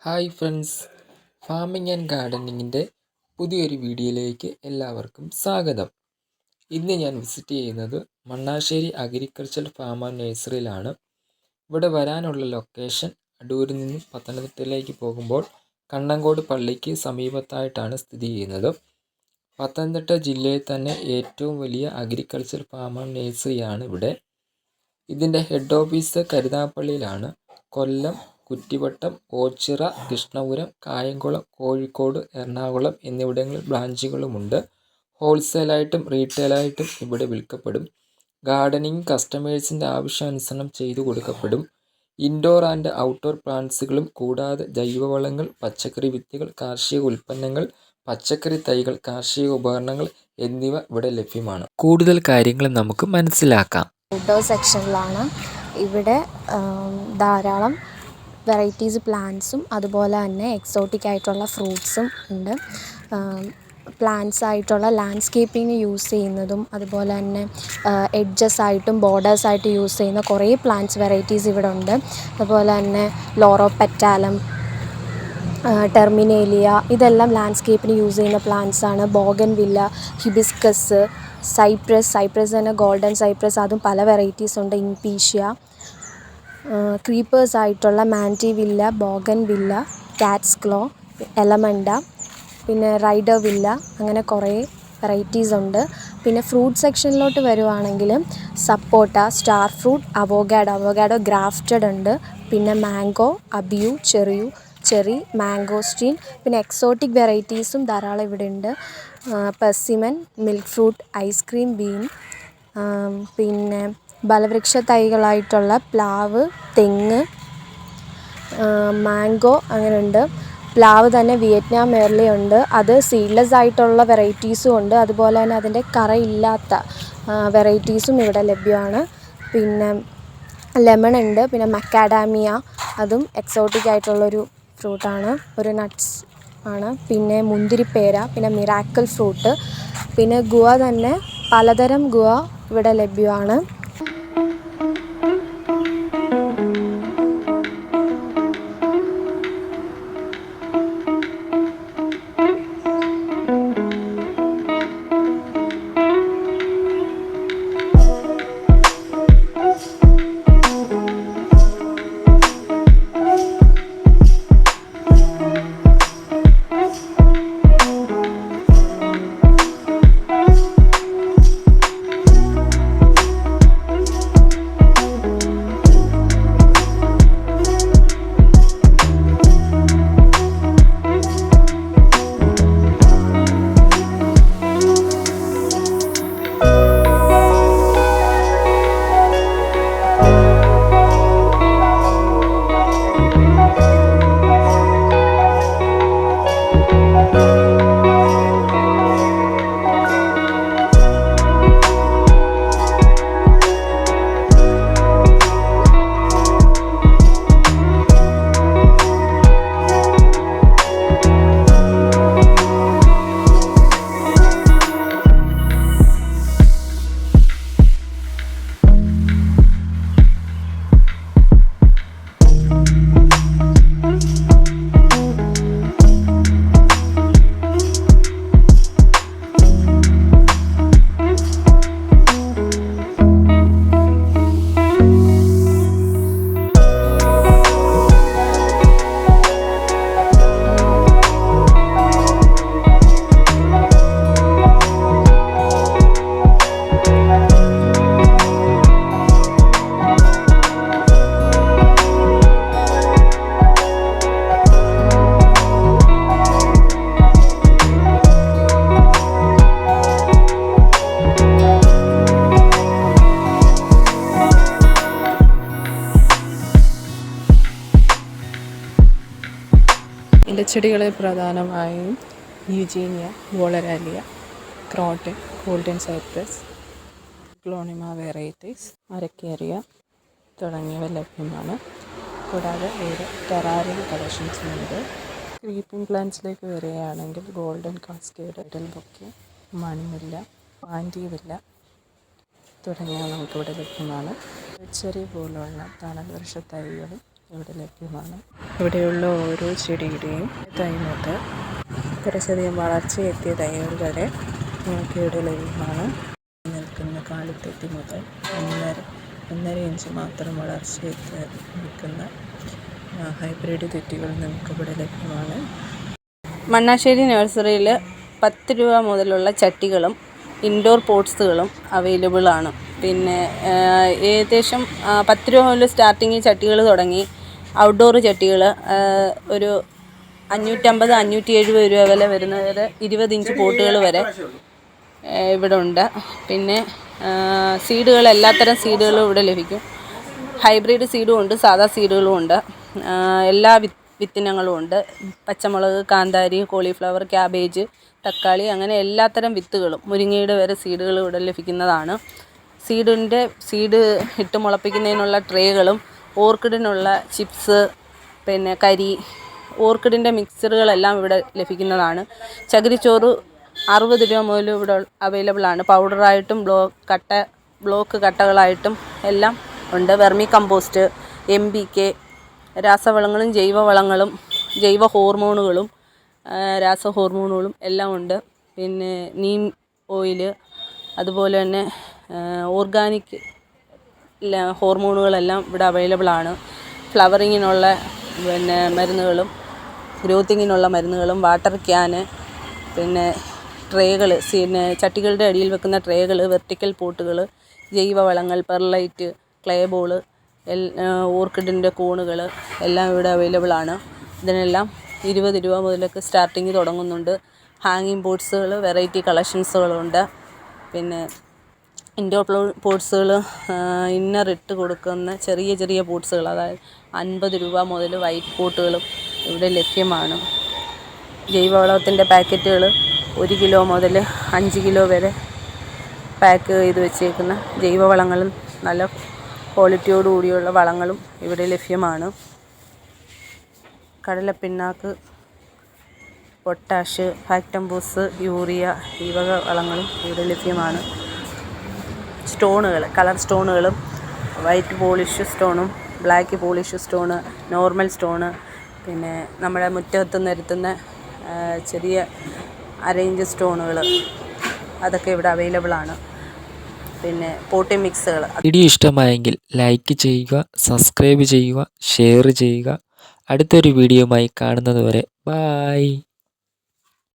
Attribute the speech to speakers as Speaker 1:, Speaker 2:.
Speaker 1: Hi friends, farming and ഗാർഡനിങ്ങിൻ്റെ പുതിയൊരു വീഡിയോയിലേക്ക് എല്ലാവർക്കും സ്വാഗതം. ഇന്ന് ഞാൻ വിസിറ്റ് ചെയ്യുന്നത് മണ്ണാശ്ശേരി അഗ്രികൾച്ചർ ഫാം ആൻഡ് നഴ്സറിയിലാണ്. ഇവിടെ വരാനുള്ള ലൊക്കേഷൻ അടൂരിൽ നിന്നും പത്തനംതിട്ടയിലേക്ക് പോകുമ്പോൾ കണ്ണങ്കോട് പള്ളിക്ക് സമീപത്തായിട്ടാണ് സ്ഥിതി ചെയ്യുന്നത്. പത്തനംതിട്ട ജില്ലയിൽ തന്നെ ഏറ്റവും വലിയ അഗ്രികൾച്ചർ ഫാം ആൻഡ് നഴ്സറിയാണ് ഇവിടെ. ഇതിൻ്റെ ഹെഡ് ഓഫീസ് കരുനാഗപ്പള്ളിയിലാണ്. കൊല്ലം, കുറ്റിവട്ടം, ഓച്ചിറ, കൃഷ്ണപുരം, കായംകുളം, കോഴിക്കോട്, എറണാകുളം എന്നിവിടങ്ങളിൽ ബ്രാഞ്ചുകളുമുണ്ട്. ഹോൾസെയിലായിട്ടും റീറ്റെയിലായിട്ടും ഇവിടെ വിൽക്കപ്പെടും. ഗാർഡനിങ് കസ്റ്റമേഴ്സിൻ്റെ ആവശ്യാനുസരണം ചെയ്തു കൊടുക്കപ്പെടും. ഇൻഡോർ ആൻഡ് ഔട്ട്ഡോർ പ്ലാന്റ്സുകളും കൂടാതെ ജൈവവളങ്ങൾ, പച്ചക്കറി വിത്തുകൾ, കാർഷിക ഉൽപ്പന്നങ്ങൾ, പച്ചക്കറി തൈകൾ, കാർഷിക ഉപകരണങ്ങൾ എന്നിവ ഇവിടെ ലഭ്യമാണ്. കൂടുതൽ കാര്യങ്ങൾ നമുക്ക് മനസ്സിലാക്കാം.
Speaker 2: ഔട്ട്ഡോർ സെക്ഷനിലാണ്. ഇവിടെ ധാരാളം വെറൈറ്റീസ് പ്ലാന്റ്സും അതുപോലെ തന്നെ എക്സോട്ടിക് ആയിട്ടുള്ള ഫ്രൂട്ട്സും ഉണ്ട്. പ്ലാന്റ്സ് ആയിട്ടുള്ള ലാൻഡ്സ്കേപ്പിംഗ് യൂസ് ചെയ്യുന്നതും അതുപോലെ തന്നെ എഡ്ജസ് ആയിട്ടും ബോർഡേഴ്സ് ആയിട്ട് യൂസ് ചെയ്യുന്ന കുറേ പ്ലാന്റ്സ് വെറൈറ്റീസ് ഇവിടെ ഉണ്ട്. അതുപോലെ തന്നെ ലോറോപെറ്റാലം, ടെർമിനേലിയ ഇതെല്ലാം ലാൻഡ്സ്കേപ്പിന് യൂസ് ചെയ്യുന്ന പ്ലാന്റ്സ് ആണ്. ബോഗൻവില്ല, ഹിബിസ്കസ്, സൈപ്രസ് തന്നെ ഗോൾഡൻ സൈപ്രസ്, അതും പല വെറൈറ്റീസ് ഉണ്ട്. ഇംപീഷ്യ, ക്രീപ്പേഴ്സ് ആയിട്ടുള്ള മാൻറ്റിവില്ല, ബോഗൻവില്ല, കാറ്റ്സ് ക്ലോ, എലമണ്ട, പിന്നെ റൈഡർ വില്ല, അങ്ങനെ കുറേ വെറൈറ്റീസ് ഉണ്ട്. പിന്നെ ഫ്രൂട്ട് സെക്ഷനിലോട്ട് വരുവാണെങ്കിൽ സപ്പോട്ട, സ്റ്റാർ ഫ്രൂട്ട്, അവോഗാഡോ ഗ്രാഫ്റ്റഡ് ഉണ്ട്. പിന്നെ മാംഗോ, അബിയു, ചെറി, മാംഗോസ്റ്റീൻ, പിന്നെ എക്സോട്ടിക് വെറൈറ്റീസും ധാരാളം ഇവിടെ ഉണ്ട്. പെർസിമൻ, മിൽക്ക് ഫ്രൂട്ട്, ഐസ്ക്രീം ബീൻ, പിന്നെ ബലവൃക്ഷ തൈകളായിട്ടുള്ള പ്ലാവ്, തെങ്ങ്, മാംഗോ അങ്ങനെ ഉണ്ട്. പ്ലാവ് തന്നെ വിയറ്റ്നാം എർലി ഉണ്ട്, അത് സീഡ്ലെസ് ആയിട്ടുള്ള വെറൈറ്റീസും ഉണ്ട്. അതുപോലെ തന്നെ അതിൻ്റെ കറയില്ലാത്ത വെറൈറ്റീസും ഇവിടെ ലഭ്യമാണ്. പിന്നെ ലെമൺ ഉണ്ട്, പിന്നെ മക്കാഡാമിയ, അതും എക്സോട്ടിക് ആയിട്ടുള്ളൊരു ഫ്രൂട്ടാണ്, ഒരു നട്ട്സ് ആണ്. പിന്നെ മുന്തിരിപ്പേര, പിന്നെ മിറാക്കിൾ ഫ്രൂട്ട്, പിന്നെ ഗുവ തന്നെ പലതരം ഗുവ ഇവിടെ ലഭ്യമാണ്.
Speaker 3: ഇലച്ചെടികൾ പ്രധാനമായും യൂജീനിയ, വോളരാലിയ, ക്രോട്ടൺ, ഗോൾഡൻ സൈപ്രസ്, ഗ്ലോണിമ വെറൈറ്റീസ്, അരക്കേറിയ തുടങ്ങിയവ ലഭ്യമാണ്. കൂടാതെ വേറെ ടെറാറിയം കളക്ഷൻസുമുണ്ട്. ക്രീപ്പിംഗ് പ്ലാന്റ്സിലേക്ക് വരികയാണെങ്കിൽ ഗോൾഡൻ കാസ്കേഡ്, എഡൽ ബൊക്കെ, മണിമുല്ല, മാൻറ്റിവില്ല തുടങ്ങിയവ നമുക്കിവിടെ ലഭ്യമാണ്. ചെറി പോലുള്ള തണൽ വൃക്ഷ തൈകളും ഇവിടെ ലഭ്യമാണ്. ഇവിടെയുള്ള ഓരോ ചെടിയുടെയും തൈ മുതൽ കുറച്ചധികം വളർച്ചയെത്തിയ തൈകൾ വരെ നമുക്ക് ഇവിടെ ലഭ്യമാണ്. നിൽക്കുന്ന കാലിത്തെറ്റി മുതൽ 1.5 ഇഞ്ച് മാത്രം വളർച്ചയെത്തി നിൽക്കുന്ന ഹൈബ്രിഡ് തെറ്റികൾ നമുക്കിവിടെ ലഭ്യമാണ്.
Speaker 4: മണ്ണാശ്ശേരി നഴ്സറിയിൽ 10 രൂപ മുതലുള്ള ചട്ടികളും ഇൻഡോർ പോട്ട്സുകളും അവൈലബിൾ ആണ്. പിന്നെ ഏകദേശം 10 രൂപ മുതൽ സ്റ്റാർട്ടിങ് ചട്ടികൾ തുടങ്ങി ഔട്ട്ഡോർ ചട്ടികൾ ഒരു 550-570 രൂപ വില വരുന്നത് 20 ഇഞ്ച് പോട്ടുകൾ വരെ ഇവിടെ ഉണ്ട്. പിന്നെ സീഡുകൾ, എല്ലാത്തരം സീഡുകളും ഇവിടെ ലഭിക്കും. ഹൈബ്രിഡ് സീഡും ഉണ്ട്, സാധാ സീഡുകളും ഉണ്ട്. എല്ലാ വിത്തിനങ്ങളും ഉണ്ട്. പച്ചമുളക്, കാന്താരി, കോളിഫ്ലവർ, ക്യാബേജ്, തക്കാളി, അങ്ങനെ എല്ലാത്തരം വിത്തുകളും, മുരിങ്ങയുടെ വരെ സീഡുകൾ ഇവിടെ ലഭിക്കുന്നതാണ്. സീഡ് ഇട്ട് മുളപ്പിക്കുന്നതിനുള്ള ട്രേകളും ഓർക്കിഡിനുള്ള ചിപ്സ്, പിന്നെ കരി, ഓർക്കിഡിൻ്റെ മിക്സറുകളെല്ലാം ഇവിടെ ലഭിക്കുന്നതാണ്. ചകിരിച്ചോറ് 60 രൂപ മുതൽ ഇവിടെ അവൈലബിൾ ആണ്. പൗഡറായിട്ടും ബ്ലോക്ക് കട്ടകളായിട്ടും എല്ലാം ഉണ്ട്. വെർമി കമ്പോസ്റ്റ്, NPK, രാസവളങ്ങളും ജൈവവളങ്ങളും ജൈവ ഹോർമോണുകളും രാസ ഹോർമോണുകളും എല്ലാം ഉണ്ട്. പിന്നെ നീം ഓയിൽ, അതുപോലെ തന്നെ ഓർഗാനിക് ഹോർമോണുകളെല്ലാം ഇവിടെ അവൈലബിൾ ആണ്. ഫ്ലവറിങ്ങിനുള്ള പിന്നെ മരുന്നുകളും ഗ്രോത്തിങ്ങിനുള്ള മരുന്നുകളും വാട്ടർ ക്യാന്, പിന്നെ ട്രേകൾ, പിന്നെ ചട്ടികളുടെ അടിയിൽ വെക്കുന്ന ട്രേകൾ, വെർട്ടിക്കൽ പോട്ടുകൾ, ജൈവവളങ്ങൾ, പെർലൈറ്റ്, ക്ലേ ബോൾ, ഓർക്കിഡിൻ്റെ കൂണുകൾ എല്ലാം ഇവിടെ അവൈലബിൾ ആണ്. ഇതിനെല്ലാം 20 രൂപ മുതലൊക്കെ സ്റ്റാർട്ടിങ് തുടങ്ങുന്നുണ്ട്. ഹാങ്ങിങ് പോട്ട്സുകൾ വെറൈറ്റി കളക്ഷൻസുകളുണ്ട്. പിന്നെ ഇൻഡോർ പോട്ട്സുകൾ, ഇന്നർ ഇട്ട് കൊടുക്കുന്ന ചെറിയ ചെറിയ പോട്ട്സുകൾ, അതായത് 50 രൂപ മുതൽ വൈറ്റ് പോട്ടുകളും ഇവിടെ ലഭ്യമാണ്. ജൈവവളത്തിൻ്റെ പാക്കറ്റുകൾ 1 കിലോ മുതൽ 5 കിലോ വരെ പാക്ക് ചെയ്ത് വെച്ചേക്കുന്ന ജൈവവളങ്ങളും നല്ല ക്വാളിറ്റിയോടുകൂടിയുള്ള വളങ്ങളും ഇവിടെ ലഭ്യമാണ്. കടലപ്പിണ്ണാക്ക്, പൊട്ടാഷ്, ഫാക്ടംബൂസ്, യൂറിയ, ഈ വക വളങ്ങളും ഇവിടെ ലഭ്യമാണ്. സ്റ്റോണുകൾ, കളർ സ്റ്റോണുകളും വൈറ്റ് പോളിഷ് സ്റ്റോണും black polish stone, normal stone, പിന്നെ നമ്മുടെ മുറ്റത്ത് നിരത്തുന്ന ചെറിയ അരയിഞ്ച് സ്റ്റോണുകൾ, അതൊക്കെ ഇവിടെ അവൈലബിൾ ആണ്. പിന്നെ പോട്ടി മിക്സുകൾ.
Speaker 1: വീഡിയോ ഇഷ്ടമായെങ്കിൽ ലൈക്ക് ചെയ്യുക, സബ്സ്ക്രൈബ് ചെയ്യുക, ഷെയർ ചെയ്യുക. അടുത്തൊരു വീഡിയോയുമായി കാണുന്നതുവരെ ബായ്.